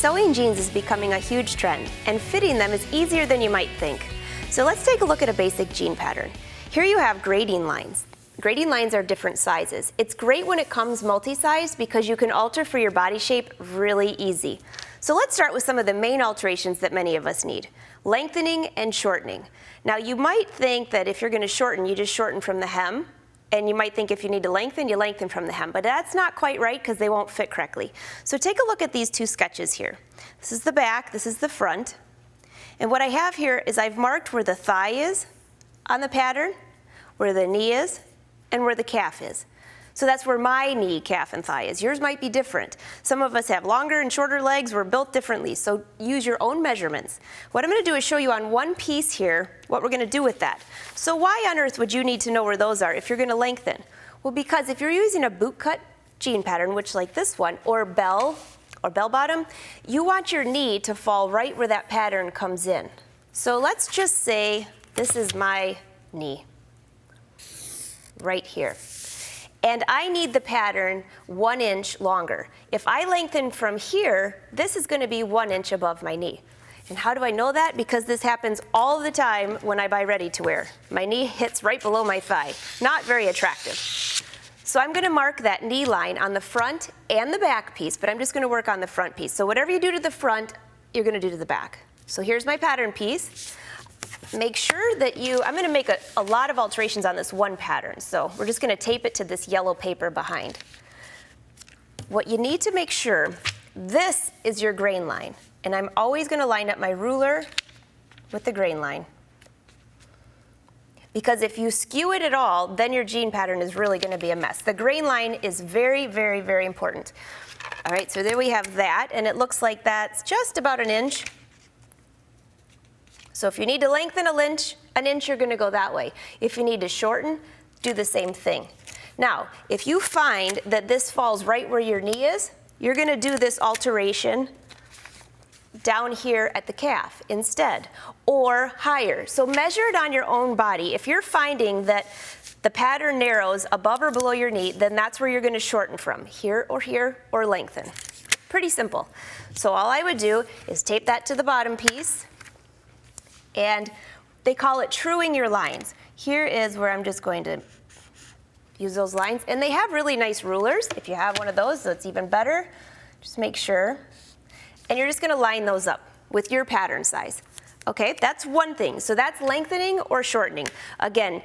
Sewing jeans is becoming a huge trend, and fitting them is easier than you might think. So let's take a look at a basic jean pattern. Here you have grading lines. Grading lines are different sizes. It's great when it comes multi-size because you can alter for your body shape really easy. So let's start with some of the main alterations that many of us need. Lengthening and shortening. Now you might think that if you're going to shorten, you just shorten from the hem. And you might think if you need to lengthen, you lengthen from the hem, but that's not quite right because they won't fit correctly. So take a look at these two sketches here. This is the back, this is the front. And what I have here is I've marked where the thigh is on the pattern, where the knee is, and where the calf is. So that's where my knee, calf, and thigh is. Yours might be different. Some of us have longer and shorter legs. We're built differently, so use your own measurements. What I'm going to do is show you on one piece here what we're going to do with that. So why on earth would you need to know where those are if you're going to lengthen? Well, because if you're using a bootcut jean pattern, which like this one, or bell bottom, you want your knee to fall right where that pattern comes in. So let's just say this is my knee, right here. And I need the pattern 1 inch longer. If I lengthen from here, this is going to be 1 inch above my knee. And how do I know that? Because this happens all the time when I buy ready-to-wear. My knee hits right below my thigh. Not very attractive. So I'm going to mark that knee line on the front and the back piece, but I'm just going to work on the front piece. So whatever you do to the front, you're going to do to the back. So here's my pattern piece. Make sure that I'm going to make a lot of alterations on this one pattern, so we're just going to tape it to this yellow paper behind. What you need to make sure, this is your grain line, and I'm always going to line up my ruler with the grain line. Because if you skew it at all, then your jean pattern is really going to be a mess. The grain line is very, very, very important. All right, so there we have that, and it looks like that's just about 1 inch. So if you need to lengthen an inch, you're going to go that way. If you need to shorten, do the same thing. Now, if you find that this falls right where your knee is, you're going to do this alteration down here at the calf instead, or higher. So measure it on your own body. If you're finding that the pattern narrows above or below your knee, then that's where you're going to shorten from, here, or lengthen. Pretty simple. So all I would do is tape that to the bottom piece. And they call it truing your lines. Here is where I'm just going to use those lines. And they have really nice rulers. If you have one of those, that's even better. Just make sure. And you're just going to line those up with your pattern size. Okay, that's one thing. So that's lengthening or shortening. Again,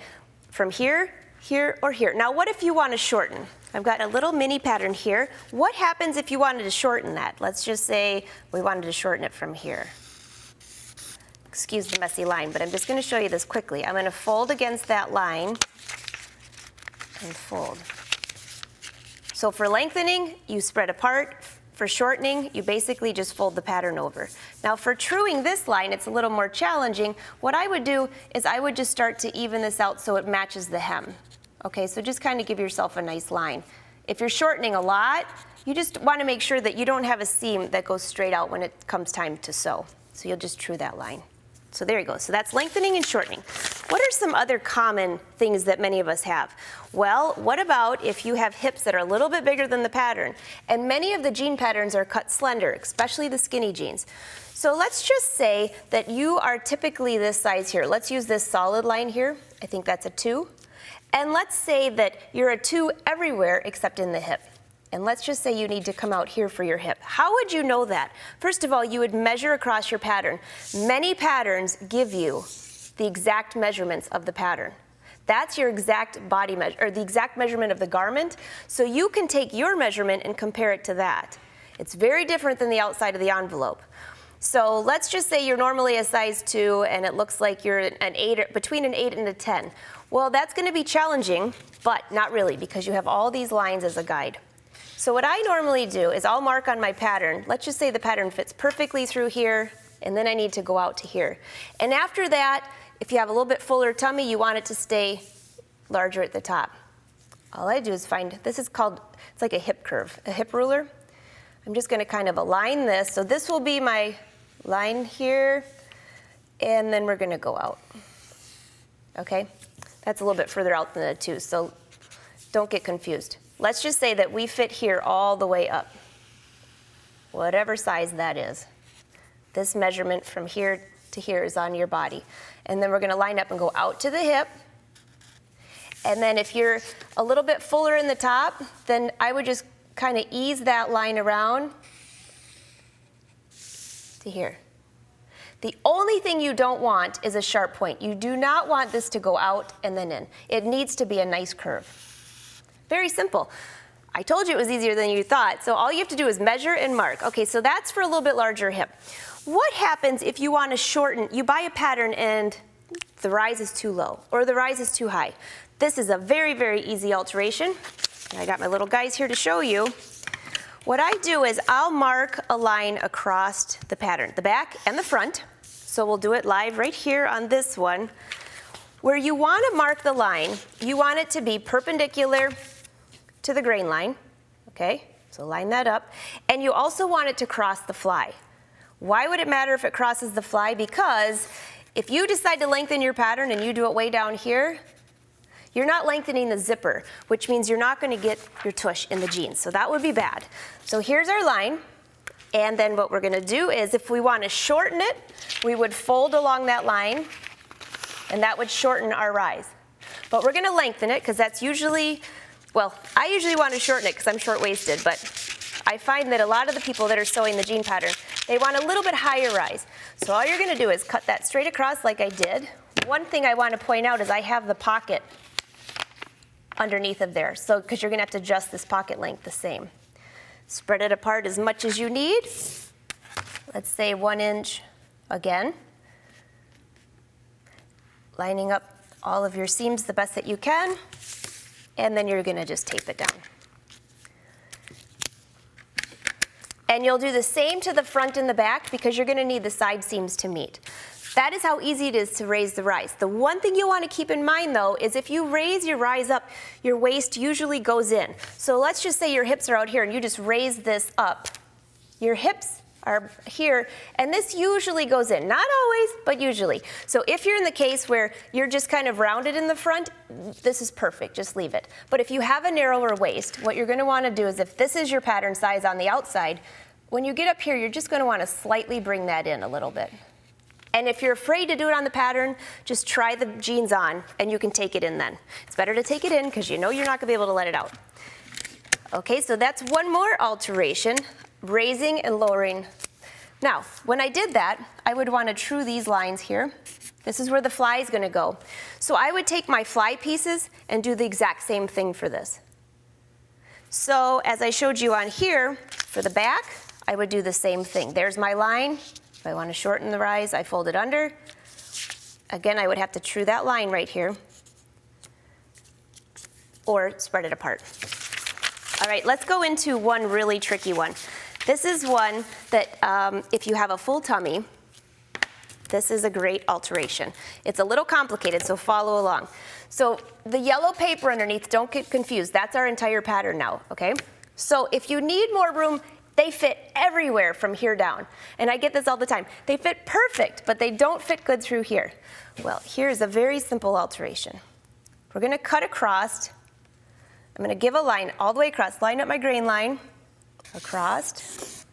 from here, here, or here. Now, what if you want to shorten? I've got a little mini pattern here. What happens if you wanted to shorten that? Let's just say we wanted to shorten it from here. Excuse the messy line, but I'm just going to show you this quickly. I'm going to fold against that line and fold. So for lengthening, you spread apart. For shortening, you basically just fold the pattern over. Now for truing this line, it's a little more challenging. What I would do is I would just start to even this out so it matches the hem. Okay, so just kind of give yourself a nice line. If you're shortening a lot, you just want to make sure that you don't have a seam that goes straight out when it comes time to sew. So you'll just true that line. So there you go. So that's lengthening and shortening. What are some other common things that many of us have? Well, what about if you have hips that are a little bit bigger than the pattern? And many of the jean patterns are cut slender, especially the skinny jeans. So let's just say that you are typically this size here. Let's use this solid line here. I think that's a 2. And let's say that you're a 2 everywhere except in the hip. And let's just say you need to come out here for your hip. How would you know that? First of all, you would measure across your pattern. Many patterns give you the exact measurements of the pattern. That's your exact body measure, or the exact measurement of the garment. So you can take your measurement and compare it to that. It's very different than the outside of the envelope. So let's just say you're normally a size 2 and it looks like you're an 8, between an 8 and a 10. Well, that's going to be challenging, but not really, because you have all these lines as a guide. So what I normally do is I'll mark on my pattern. Let's just say the pattern fits perfectly through here, and then I need to go out to here. And after that, if you have a little bit fuller tummy, you want it to stay larger at the top. All I do is find, this is called, it's like a hip curve, a hip ruler. I'm just going to kind of align this. So this will be my line here, and then we're going to go out. Okay? That's a little bit further out than the 2, so don't get confused. Let's just say that we fit here all the way up. whatever size that is. This measurement from here to here is on your body. And then we're gonna line up and go out to the hip. And then if you're a little bit fuller in the top, then I would just kind of ease that line around to here. The only thing you don't want is a sharp point. You do not want this to go out and then in. It needs to be a nice curve. Very simple. I told you it was easier than you thought, so all you have to do is measure and mark. Okay, so that's for a little bit larger hip. What happens if you want to shorten? You buy a pattern and the rise is too low or the rise is too high. This is a very, very easy alteration. I got my little guys here to show you. What I do is I'll mark a line across the pattern, the back and the front. So we'll do it live right here on this one. Where you want to mark the line, you want it to be perpendicular to the grain line, okay? So line that up. And you also want it to cross the fly. Why would it matter if it crosses the fly? Because if you decide to lengthen your pattern and you do it way down here, you're not lengthening the zipper, which means you're not going to get your tush in the jeans. So that would be bad. So here's our line. And then what we're going to do is if we want to shorten it, we would fold along that line, and that would shorten our rise. But we're going to lengthen it because that's usually, well, I usually want to shorten it because I'm short-waisted, but I find that a lot of the people that are sewing the jean pattern, they want a little bit higher rise. So all you're going to do is cut that straight across like I did. One thing I want to point out is I have the pocket underneath of there, so because you're going to have to adjust this pocket length the same. Spread it apart as much as you need. Let's say 1 inch again. Lining up all of your seams the best that you can, and then you're going to just tape it down. And you'll do the same to the front and the back because you're going to need the side seams to meet. That is how easy it is to raise the rise. The one thing you want to keep in mind though is if you raise your rise up, your waist usually goes in. So let's just say your hips are out here and you just raise this up. Your hips are here and this usually goes in. Not always, but usually. So if you're in the case where you're just kind of rounded in the front, this is perfect, just leave it. But if you have a narrower waist, what you're going to want to do is if this is your pattern size on the outside, when you get up here, you're just going to want to slightly bring that in a little bit. And if you're afraid to do it on the pattern, just try the jeans on and you can take it in then. It's better to take it in because you know you're not going to be able to let it out. Okay, so that's one more alteration, raising and lowering. Now, when I did that, I would want to true these lines here. This is where the fly is going to go. So I would take my fly pieces and do the exact same thing for this. So as I showed you on here, for the back, I would do the same thing. There's my line. If I want to shorten the rise, I fold it under. Again, I would have to true that line right here or spread it apart. All right, let's go into one really tricky one. This is one that if you have a full tummy, this is a great alteration. It's a little complicated, so follow along. So the yellow paper underneath, don't get confused. That's our entire pattern now, okay? So if you need more room, they fit everywhere from here down. And I get this all the time. They fit perfect, but they don't fit good through here. Well, here's a very simple alteration. We're going to cut across. I'm going to give a line all the way across. Line up my grain line. Across.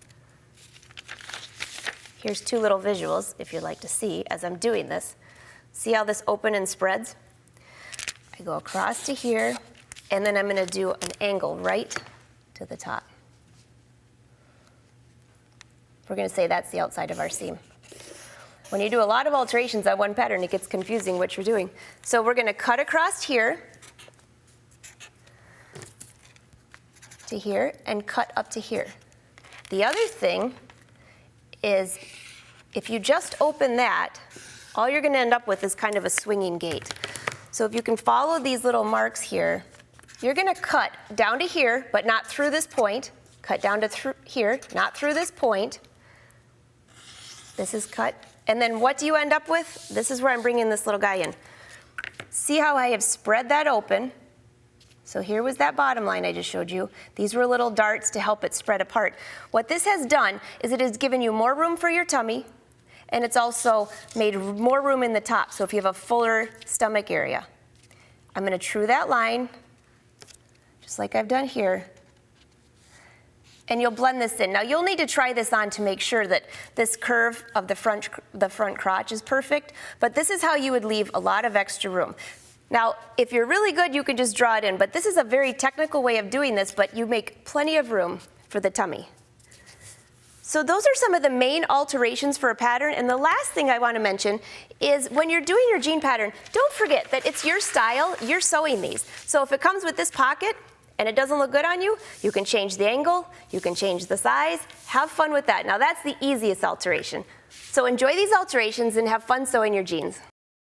Here's two little visuals, if you'd like to see, as I'm doing this. See how this open and spreads? I go across to here, and then I'm going to do an angle right to the top. We're going to say that's the outside of our seam. When you do a lot of alterations on one pattern, it gets confusing what you're doing. So we're going to cut across here to here and cut up to here. The other thing is if you just open that, all you're going to end up with is kind of a swinging gate. So if you can follow these little marks here, you're going to cut down to here, but not through this point. Cut down to here, not through this point. This is cut. And then what do you end up with? This is where I'm bringing this little guy in. See how I have spread that open? So here was that bottom line I just showed you. These were little darts to help it spread apart. What this has done is it has given you more room for your tummy, and it's also made more room in the top, so if you have a fuller stomach area. I'm going to true that line, just like I've done here. and you'll blend this in. Now you'll need to try this on to make sure that this curve of the front crotch is perfect, but this is how you would leave a lot of extra room. Now, if you're really good, you can just draw it in, but this is a very technical way of doing this, but you make plenty of room for the tummy. So those are some of the main alterations for a pattern, and the last thing I want to mention is when you're doing your jean pattern, don't forget that it's your style, you're sewing these. So if it comes with this pocket, and it doesn't look good on you, you can change the angle, you can change the size, have fun with that. Now that's the easiest alteration. So enjoy these alterations and have fun sewing your jeans.